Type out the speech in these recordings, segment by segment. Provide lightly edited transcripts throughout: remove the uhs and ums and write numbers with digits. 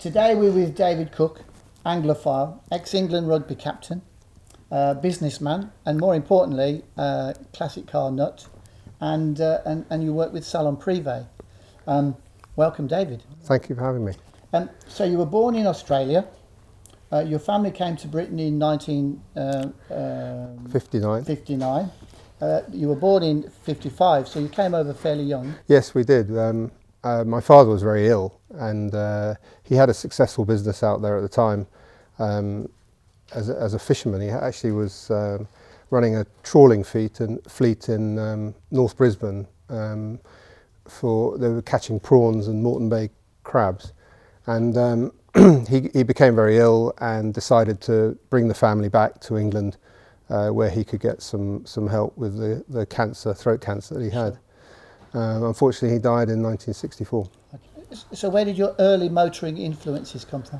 Today we're with David Cooke, Anglophile, ex-England rugby captain, businessman, and more importantly, classic car nut, and you work with Salon Privé. Welcome, David. Thank you for having me. So you were born in Australia. Your family came to Britain in 1959. You were born in 55, so you came over fairly young. Yes, we did. My father was very ill, and he had a successful business out there at the time as a fisherman. He actually was running a trawling fleet in North Brisbane. They were catching prawns and Moreton Bay crabs, and he became very ill and decided to bring the family back to England, where he could get some help with the throat cancer that he had. Unfortunately, he died in 1964. So where did your early motoring influences come from?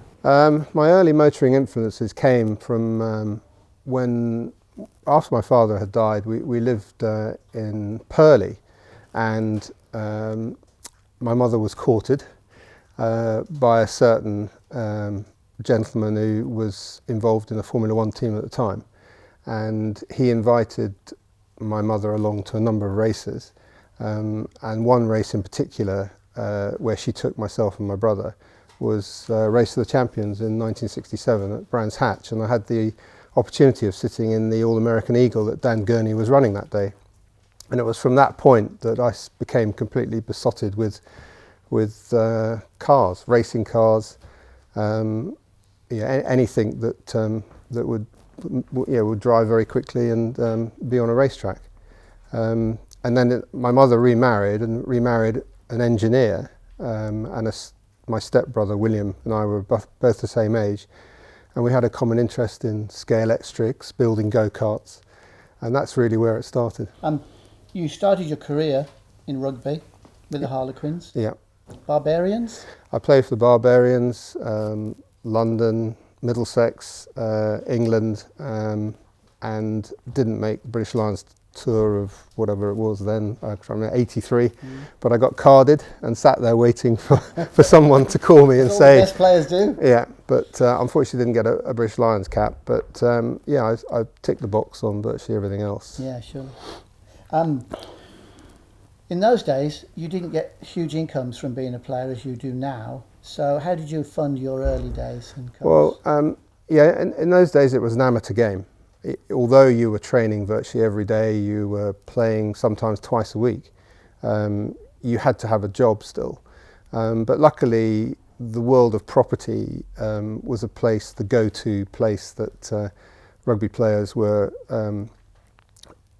My early motoring influences came from when, after my father had died, we lived in Purley, and my mother was courted by a certain gentleman who was involved in a Formula One team at the time, and he invited my mother along to a number of races. And one race in particular, where she took myself and my brother, was Race of the Champions in 1967 at Brands Hatch, and I had the opportunity of sitting in the All-American Eagle that Dan Gurney was running that day. And it was from that point that I became completely besotted with cars, racing cars, anything that would drive very quickly and be on a racetrack. And then my mother remarried an engineer, and my stepbrother William and I were both the same age, and we had a common interest in scale electrics, building go-karts, and that's really where it started. You started your career in rugby with the Harlequins. Yeah. Barbarians? I played for the Barbarians, London, Middlesex, England, and didn't make the British Lions tour of whatever it was then, from 83, but I got carded and sat there waiting for someone to call me and say... All the best players do. Yeah, but unfortunately didn't get a British Lions cap, but I ticked the box on virtually everything else. Yeah, sure. In those days, you didn't get huge incomes from being a player as you do now, so how did you fund your early days in cars? Well, in those days it was an amateur game. Although you were training virtually every day, you were playing sometimes twice a week, you had to have a job still. But luckily, the world of property was the go-to place that rugby players were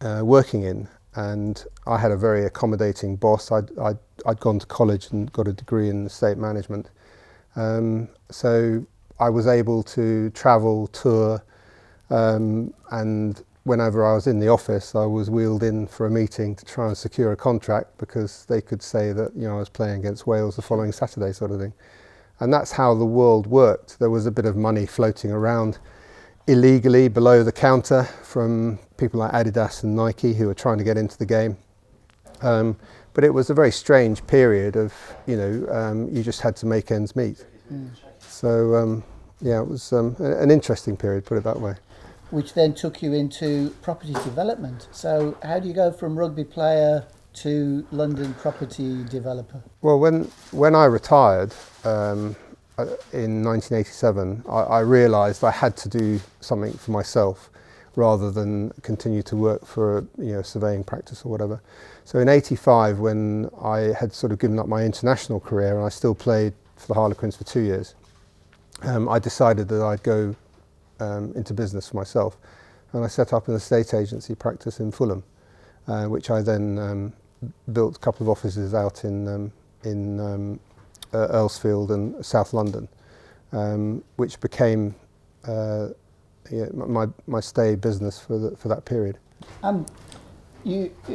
working in. And I had a very accommodating boss. I'd gone to college and got a degree in estate management. So I was able to travel, tour, and whenever I was in the office, I was wheeled in for a meeting to try and secure a contract, because they could say that I was playing against Wales the following Saturday, sort of thing. And that's how the world worked. There was a bit of money floating around illegally below the counter from people like Adidas and Nike who were trying to get into the game. But it was a very strange period of, you just had to make ends meet. So it was an interesting period, put it that way. Which then took you into property development. So how do you go from rugby player to London property developer? Well, when I retired in 1987, I realised I had to do something for myself rather than continue to work for a surveying practice or whatever. So in 85, when I had sort of given up my international career and I still played for the Harlequins for 2 years, I decided that I'd go into business for myself, and I set up an estate agency practice in Fulham, which I then built a couple of offices out in Earlsfield and South London, which became my stay business for that period.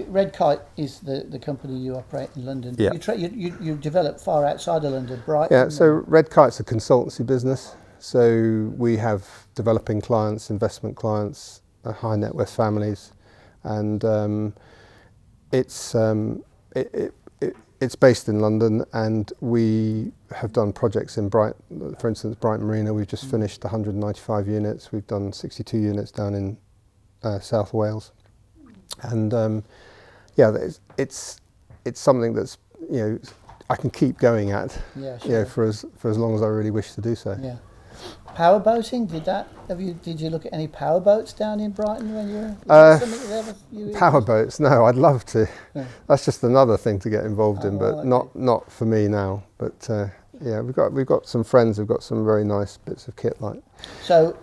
Red Kite is the company you operate in London. Yeah. You develop far outside of London, Brighton. Yeah, so Red Kite's a consultancy business. So we have developing clients, investment clients, high net worth families, and it's based in London, and we have done projects in Brighton. For instance, Brighton Marina, we've just finished 195 units. We've done 62 units down in South Wales, and yeah, it's something that's, you know, I can keep going at, Yeah, sure. you know, for as long as I really wish to do so. Yeah. Power boating, did you look at any power boats down in Brighton when you were Power boats? No, I'd love to. Yeah. That's just another thing to get involved in, but okay. not for me now. But yeah, we've got some friends who've got some very nice bits of kit like. So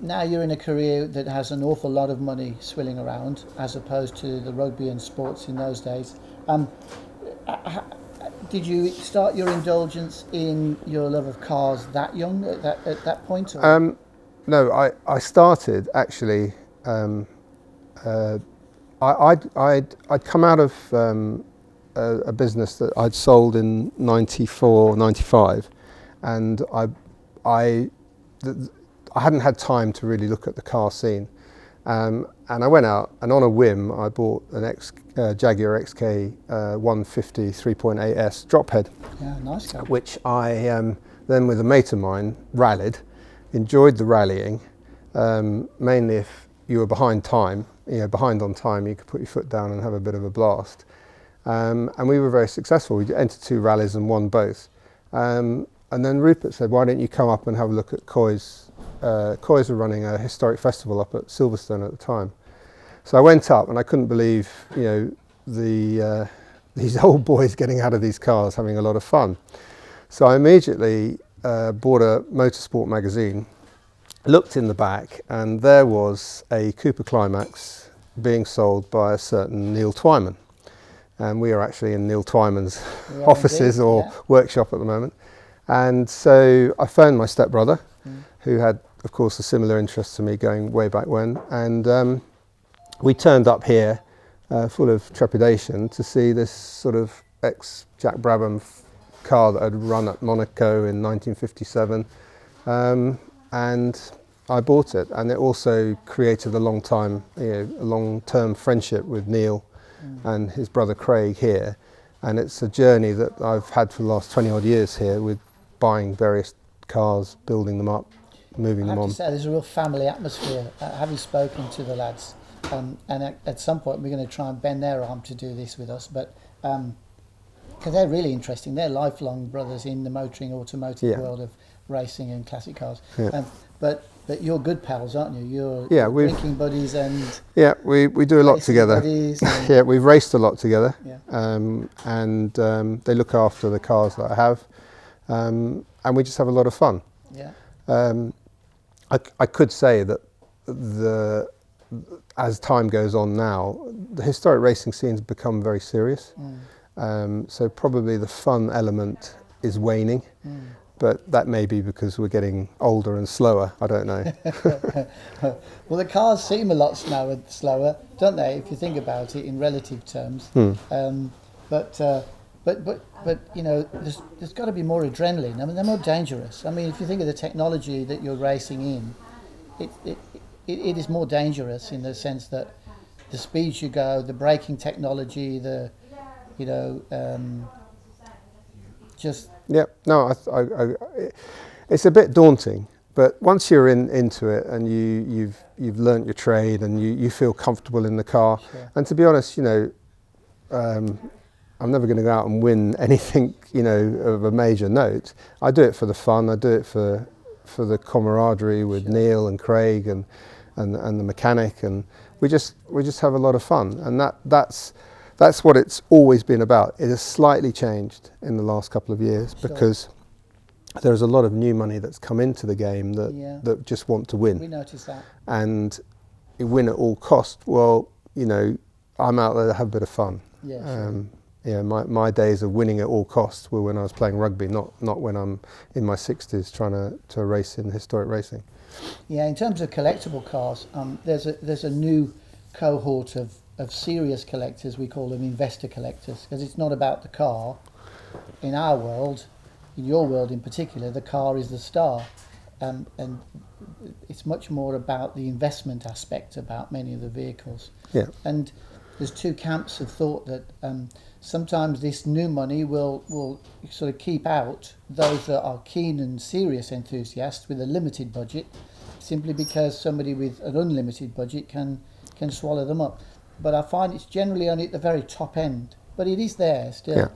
now you're in a career that has an awful lot of money swilling around, as opposed to the rugby and sports in those days. Did you start your indulgence in your love of cars that young, at that point? Or? No, I started actually. I'd come out of a business that I'd sold in 94, 95, and I hadn't had time to really look at the car scene. And I went out, and on a whim, I bought an Jaguar XK 150 3.8S drophead. Yeah, nice car. Which I then, with a mate of mine, rallied, enjoyed the rallying, mainly if you were behind on time, you could put your foot down and have a bit of a blast. And we were very successful. We entered 2 rallies and won both. And then Rupert said, why don't you come up and have a look at Coy's? Coy's were running a historic festival up at Silverstone at the time. So I went up, and I couldn't believe, you know, these old boys getting out of these cars having a lot of fun. So I immediately bought a motorsport magazine, looked in the back, and there was a Cooper Climax being sold by a certain Neil Twyman. And we are actually in Neil Twyman's offices or workshop at the moment. And so I phoned my stepbrother, who had, of course, a similar interest to me going way back when. And we turned up here full of trepidation to see this sort of ex-Jack Brabham car that had run at Monaco in 1957. And I bought it, and it also created a long-term friendship with Neil and his brother Craig here. And it's a journey that I've had for the last 20 odd years here, with buying various cars, building them up, moving them on. I have to say, there's a real family atmosphere. Having spoken to the lads, and at some point we're going to try and bend their arm to do this with us, but because they're really interesting. They're lifelong brothers in the motoring automotive world of racing and classic cars. Yeah. But you're good pals, aren't you? You're drinking buddies and we do a lot together. Yeah, we've raced a lot together. Yeah. And they look after the cars that I have, and we just have a lot of fun. Yeah. I could say that as time goes on now, the historic racing scene's become very serious. So probably the fun element is waning. But that may be because we're getting older and slower. I don't know. Well, the cars seem a lot slower, don't they? If you think about it in relative terms. But you know, there's got to be more adrenaline. I mean, they're more dangerous. I mean, if you think of the technology that you're racing in, it is more dangerous in the sense that the speeds you go, the braking technology, just. Yeah, no, it's a bit daunting, but once you're into it and you've learnt your trade and you feel comfortable in the car, and to be honest, you know, I'm never going to go out and win anything, you know, of a major note. I do it for the fun. I do it for the camaraderie with Neil and Craig and the mechanic, and we just have a lot of fun, and that's what it's always been about. It has slightly changed in the last couple of years because there's a lot of new money that's come into the game that just want to win. We noticed that. And you win at all cost. Well, you know, I'm out there to have a bit of fun. Yeah, my days of winning at all costs were when I was playing rugby, not when I'm in my 60s trying to race in historic racing. Yeah, in terms of collectible cars, there's a new cohort of serious collectors. We call them investor collectors, because it's not about the car. In our world, in your world in particular, the car is the star, and it's much more about the investment aspect about many of the vehicles. Yeah. And there's two camps of thought that sometimes this new money will sort of keep out those that are keen and serious enthusiasts with a limited budget, simply because somebody with an unlimited budget can swallow them up. But I find it's generally only at the very top end, but it is there still. Yeah.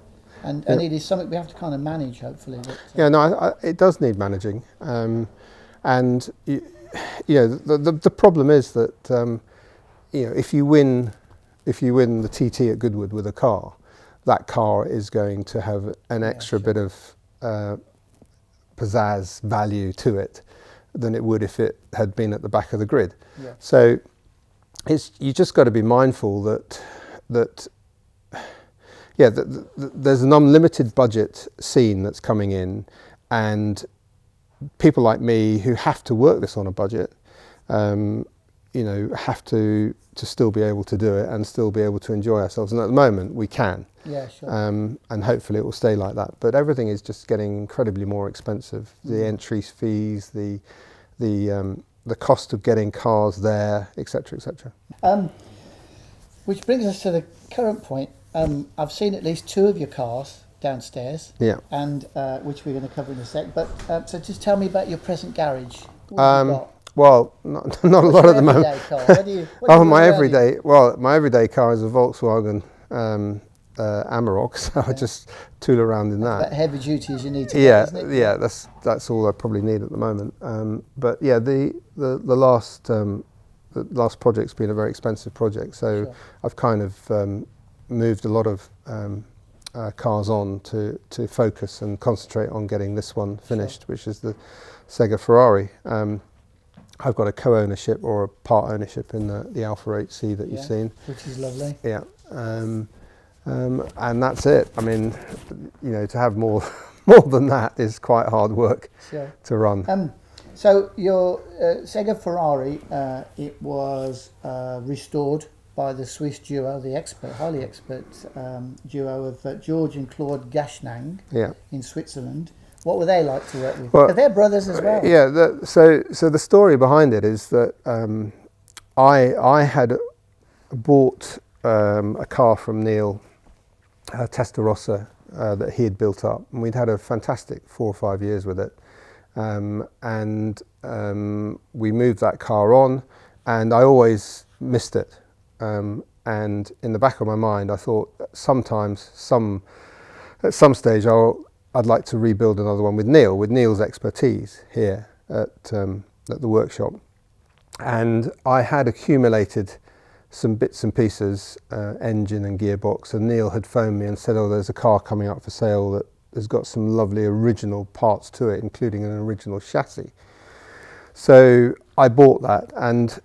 And it is something we have to kind of manage, hopefully. But, yeah, no, it does need managing, and the problem is that if you win the TT at Goodwood with a car, that car is going to have an extra bit of pizzazz value to it than it would if it had been at the back of the grid. Yeah. So you just got to be mindful that there's an unlimited budget scene that's coming in, and people like me who have to work this on a budget, have to still be able to do it and still be able to enjoy ourselves. And at the moment we can. Yeah, sure. And hopefully it will stay like that. But everything is just getting incredibly more expensive. The entry fees, the cost of getting cars there, etc., etc. Which brings us to the current point. I've seen at least two of your cars downstairs. Yeah. And which we're going to cover in a sec. But so just tell me about your present garage. What have you got? Well, not a lot at the moment. My everyday car is a Volkswagen Amarok, so I just tool around in that. About heavy duty as you need to get, isn't it? Yeah, that's all I probably need at the moment. But yeah, the last project's been a very expensive project, so sure. I've kind of moved a lot of cars on to focus and concentrate on getting this one finished, sure. Which is the Cegga Ferrari. I've got a co-ownership or a part ownership in the Alpha 8C that you've seen. Which is lovely. Yeah. And that's it. I mean, to have more than that is quite hard work to run. So your Cegga Ferrari, it was restored by the Swiss duo, the highly expert duo of George and Claude Gashnang in Switzerland. What were they like to work with? Well, they're brothers as well. Yeah, so the story behind it is that I had bought a car from Neil, a Testarossa that he had built up, and we'd had a fantastic 4 or 5 years with it. And we moved that car on, and I always missed it. And in the back of my mind, I thought at some stage I'd like to rebuild another one with Neil's expertise here at the workshop. And I had accumulated some bits and pieces, engine and gearbox, and Neil had phoned me and said, there's a car coming up for sale that has got some lovely original parts to it, including an original chassis. So I bought that, and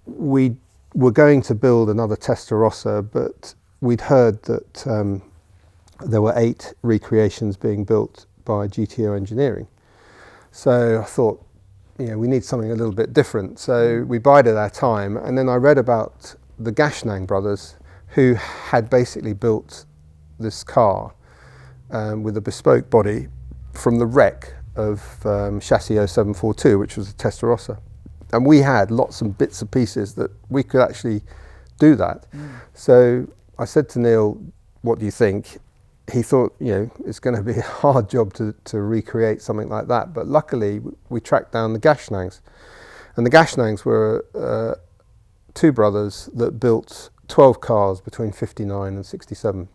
we were going to build another Testarossa, but we'd heard that there were 8 recreations being built by GTO Engineering. So I thought, we need something a little bit different. So we bided our time, and then I read about the Gashnang brothers, who had basically built this car with a bespoke body from the wreck of chassis 0742, which was a Testarossa. And we had lots of bits and pieces that we could actually do that. So I said to Neil, what do you think? He thought, it's going to be a hard job to recreate something like that. But luckily, we tracked down the Gashnangs. And the Gashnangs were 2 brothers that built 12 cars between 59 and 67.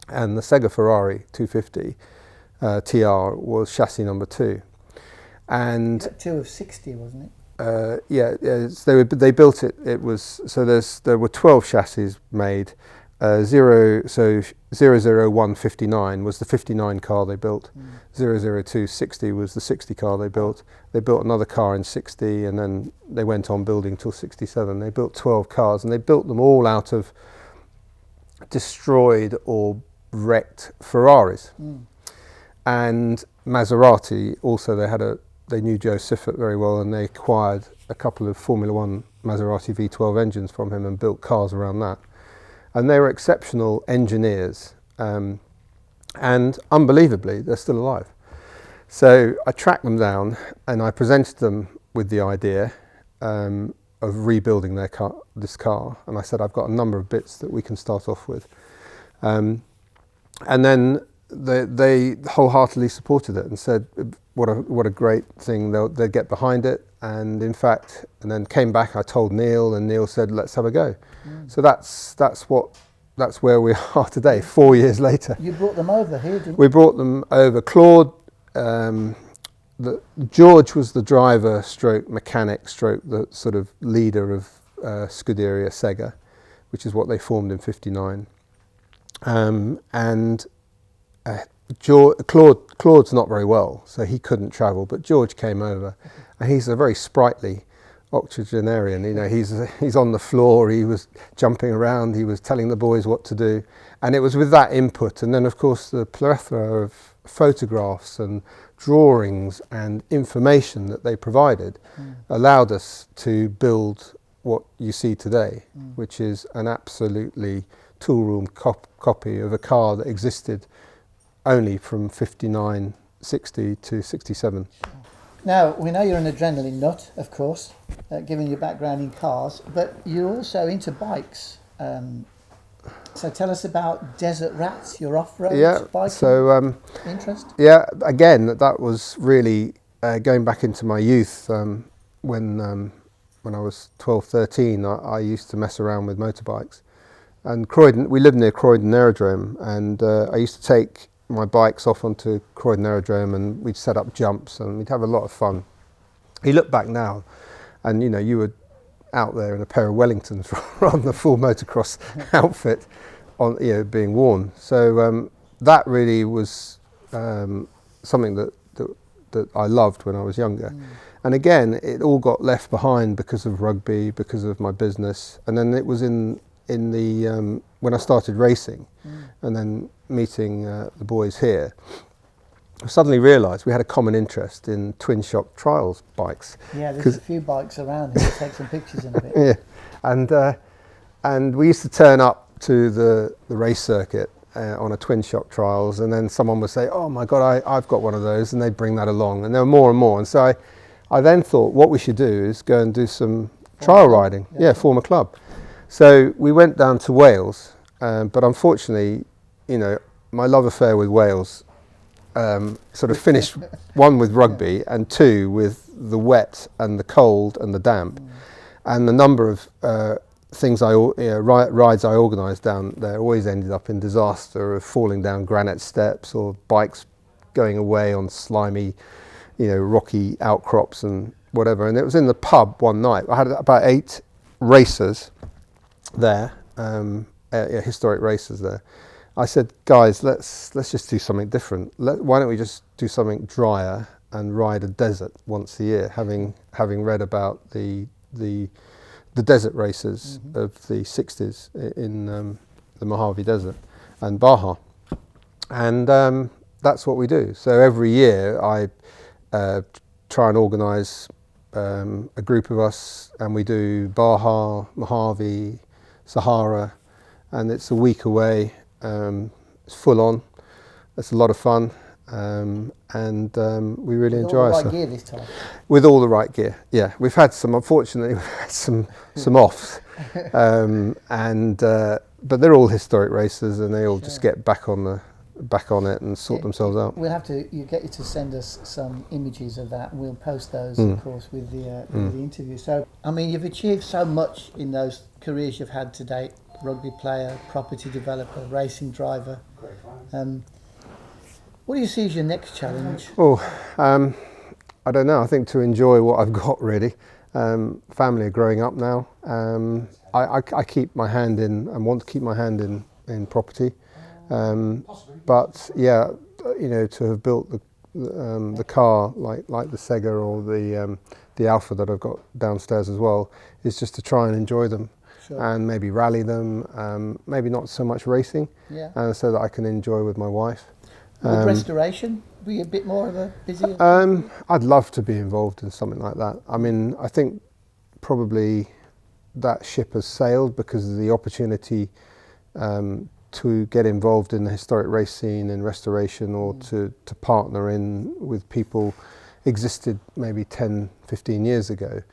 And the Cegga Ferrari 250 TR was chassis number 2. And 2 of 60, wasn't it? They built it. It was there were 12 chassis made. 00159 was the 59 car they built. 00260 was the 60 car they built. They built another car in 60, and then they went on building till 67. They built 12 cars, and they built them all out of destroyed or wrecked Ferraris. And Maserati also, they knew Joe Siffert very well, and they acquired a couple of Formula One Maserati V12 engines from him and built cars around that. And they were exceptional engineers, and unbelievably, they're still alive. So I tracked them down, and I presented them with the idea of rebuilding this car, and I said I've got a number of bits that we can start off with, and then they wholeheartedly supported it and said what a great thing, they'd get behind it, and in fact, and then came back. I told Neil, and Neil said let's have a go. So that's where we are today, 4 years later. You brought them over here, didn't you? We brought them over. Claude, George was the driver stroke mechanic stroke the sort of leader of Scuderia Cegga, which is what they formed in '59. Claude's not very well, so he couldn't travel, but George came over, and he's a very sprightly octogenarian. You know, he's on the floor, he was jumping around, he was telling the boys what to do, and it was with that input, and then of course the plethora of photographs and drawings and information that they provided allowed us to build what you see today, which is an absolutely toolroom copy of a car that existed only from 59, 60 to 67. Now, we know you're an adrenaline nut, of course, given your background in cars, but you're also into bikes. So tell us about Desert Rats, your off-road biking interest. Yeah, again, that was really going back into my youth. When I was 12, 13, I used to mess around with motorbikes. And Croydon, we lived near Croydon Aerodrome, and I used to take my bikes off onto Croydon Aerodrome, and we'd set up jumps and we'd have a lot of fun. You look back now and you were out there in a pair of Wellingtons rather than the full motocross outfit on being worn. So that really was something that I loved when I was younger. And again, it all got left behind because of rugby, because of my business, and then it was in the when I started racing and then meeting the boys here, I suddenly realised we had a common interest in twin shock trials bikes. Yeah, there's a few bikes around, and we'll take some pictures in a bit. Yeah, and we used to turn up to the race circuit on a twin shock trials, and then someone would say, "Oh my God, I've got one of those," and they'd bring that along, and there were more and more. And so I then thought, what we should do is go and do some trial riding. Yeah, form a club. So we went down to Wales, but unfortunately, my love affair with Wales sort of finished, one with rugby and two with the wet and the cold and the damp, and the number of rides I organised down there always ended up in disaster of falling down granite steps or bikes going away on slimy, rocky outcrops and whatever. And it was in the pub one night. I had about 8 racers there, historic racers there. I said, guys, let's just do something different. Why don't we just do something drier and ride a desert once a year, having read about the desert races of the 60s in the Mojave Desert and Baja. And that's what we do. So every year I try and organise a group of us, and we do Baja, Mojave, Sahara, and it's a week away. It's full on. It's a lot of fun, and we really enjoy it. With all the right gear this time. With all the right gear, yeah. We've had some, unfortunately, some offs, but they're all historic racers, and they all just get back on it and sort themselves out. We'll have to get you to send us some images of that, and we'll post those, of course, with the interview. So, I mean, you've achieved so much in those careers you've had to date: rugby player, property developer, racing driver. What do you see as your next challenge? I don't know. I think to enjoy what I've got, really. Family are growing up now. I keep my hand in and want to keep my hand in property. But yeah, to have built the car like the Cegga or the Alpha that I've got downstairs as well is just to try and enjoy them. Sure. And maybe rally them, maybe not so much racing, so that I can enjoy with my wife. Would restoration be a bit more of a busy? I'd love to be involved in something like that. I mean, I think probably that ship has sailed because of the opportunity to get involved in the historic race scene and restoration, or to partner in with people existed maybe 10, 15 years ago.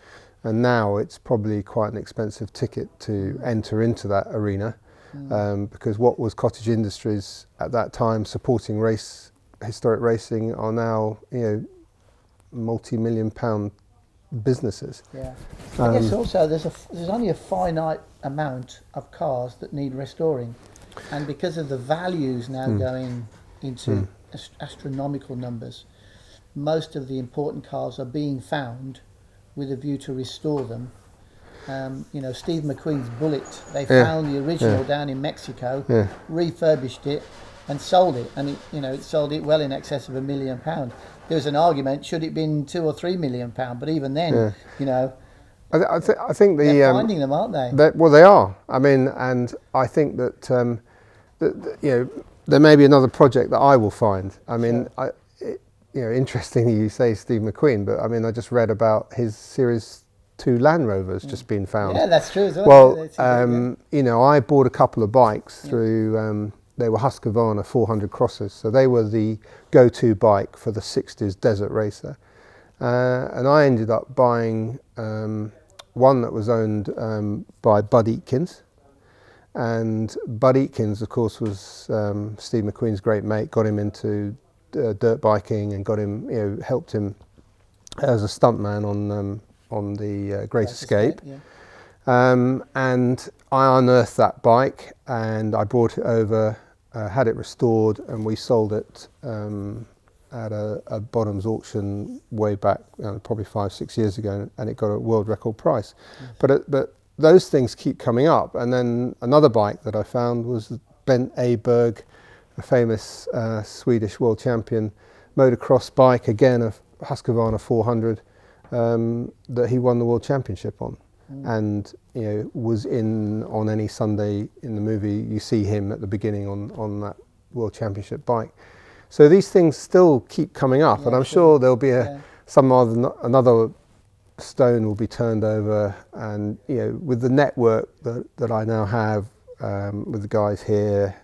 and now it's probably quite an expensive ticket to enter into that arena, because what was cottage industries at that time supporting historic racing are now, you know, multi-million pound businesses. Yeah, I guess also there's only a finite amount of cars that need restoring, and because of the values now going into astronomical numbers, most of the important cars are being found with a view to restore them. You know, Steve McQueen's Bullet, they found the original down in Mexico, refurbished it and sold it, and it sold it well in excess of £1 million. There was an argument, should it been £2 or £3 million, but even then, you know, I think they're finding them, aren't they? Well, they are. I mean, and I think that, you know, there may be another project that I will find. I mean, you know, interestingly, you say Steve McQueen, but I mean, I just read about his Series 2 Land Rovers just being found. Yeah, that's true as well. Well, you know, I bought a couple of bikes through. They were Husqvarna 400 Crosses, so they were the go-to bike for the 60s desert racer. And I ended up buying one that was owned by Bud Eatkins. And Bud Eatkins, of course, was Steve McQueen's great mate, got him into dirt biking and got him, you know, helped him as a stuntman on the Great Escape. And I unearthed that bike and I brought it over, had it restored, and we sold it at a bottoms auction way back, probably 5-6 years ago, and it got a world record price. But those things keep coming up. And then another bike that I found was Bent Aberg, a famous Swedish world champion motocross bike, again a Husqvarna 400, that he won the world championship on. And, you know, was on any Sunday in the movie, you see him at the beginning on that world championship bike. So these things still keep coming up, and I'm sure there'll be another stone will be turned over. And, you know, with the network that I now have with the guys here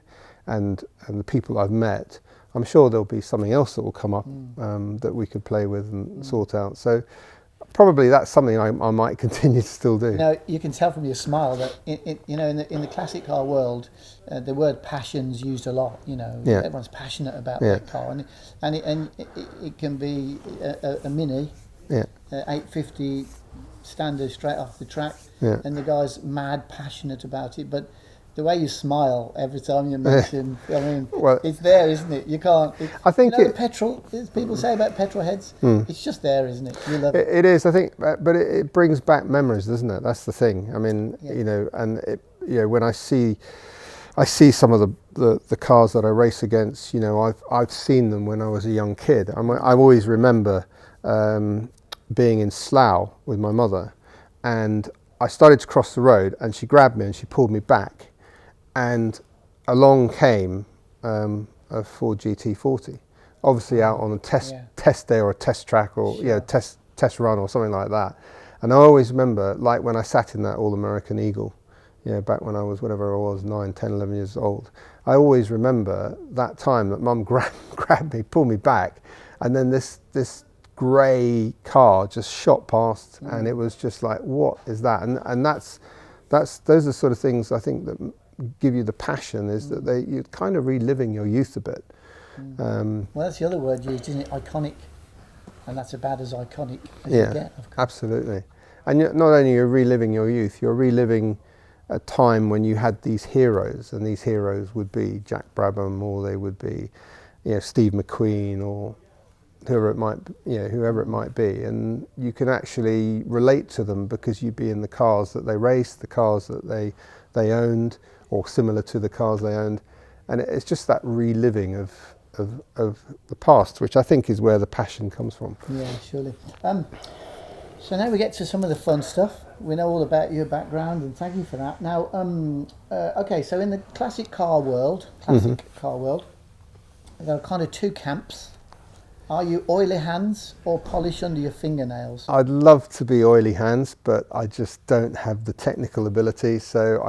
and the people I've met, I'm sure there'll be something else that will come up that we could play with and sort out. So probably that's something I might continue to still do. You know, you can tell from your smile that in the classic car world, the word passion's used a lot. You know, everyone's passionate about that car, and it can be a Mini, 850 standard straight off the track, and the guy's mad passionate about it. But the way you smile every time you mention, I mean, it's there, isn't it? You can't. I think the petrol, as people say about petrol heads, it's just there, isn't it? You love it. It is, I think, but it brings back memories, doesn't it? That's the thing. I mean, you know, and when I see some of the cars that I race against, you know, I've seen them when I was a young kid. I always remember being in Slough with my mother, and I started to cross the road, and she grabbed me and she pulled me back. And along came a Ford GT40, obviously out on a test day or a test track or test run or something like that. And I always remember, like when I sat in that All-American Eagle, back when I was whatever I was, 9, 10, 11 years old. I always remember that time that Mum grabbed me, pulled me back, and then this grey car just shot past, and it was just like, what is that? And those are the sort of things I think that give you the passion, is that you're kind of reliving your youth a bit. Well, that's the other word used, isn't it? Iconic, and that's about as iconic as you get, of course. Absolutely. And not only you're reliving your youth, you're reliving a time when you had these heroes, and these heroes would be Jack Brabham, or they would be, Steve McQueen, or whoever it might be, and you can actually relate to them because you'd be in the cars that they raced, the cars that they owned, or similar to the cars they owned, and it's just that reliving of the past, which I think is where the passion comes from. Yeah, surely. So now we get to some of the fun stuff. We know all about your background, and thank you for that. Now, okay, so in the classic car world, there are kind of two camps. Are you oily hands or polish under your fingernails? I'd love to be oily hands, but I just don't have the technical ability, so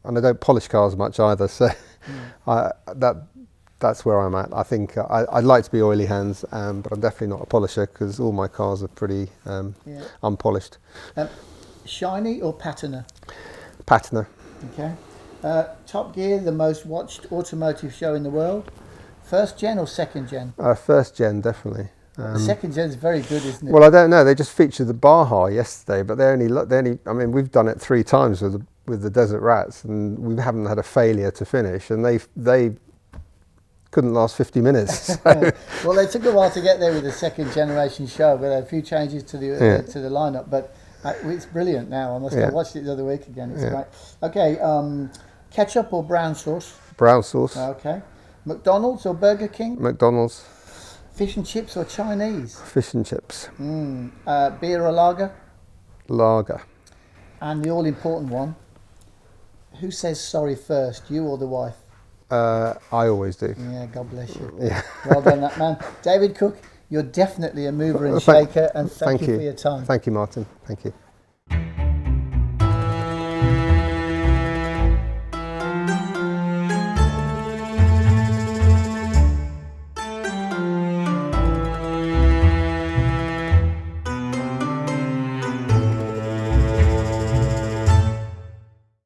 and I don't polish cars much either, so that that's where I'm at. I think I'd like to be oily hands, but I'm definitely not a polisher because all my cars are pretty unpolished. Shiny or patiner? Patiner. Okay. Top Gear, the most watched automotive show in the world. First gen or second gen? First gen, definitely. The second gen is very good, isn't it? Well, I don't know. They just featured the Baja yesterday, but they only. I mean, we've done it 3 times with the Desert Rats, and we haven't had a failure to finish. And they couldn't last 50 minutes. So. Well, they took a while to get there with the second generation show, with a few changes to the lineup, but it's brilliant now. I watched it the other week again. It's great. Okay, ketchup or brown sauce? Brown sauce. Okay. McDonald's or Burger King? McDonald's. Fish and chips or Chinese? Fish and chips. Beer or lager? Lager. And the all-important one, who says sorry first, you or the wife? I always do. Yeah, God bless you. Yeah. Well done, that man. David Cooke, you're definitely a mover and shaker, and thank you for your time. Thank you, Martin. Thank you.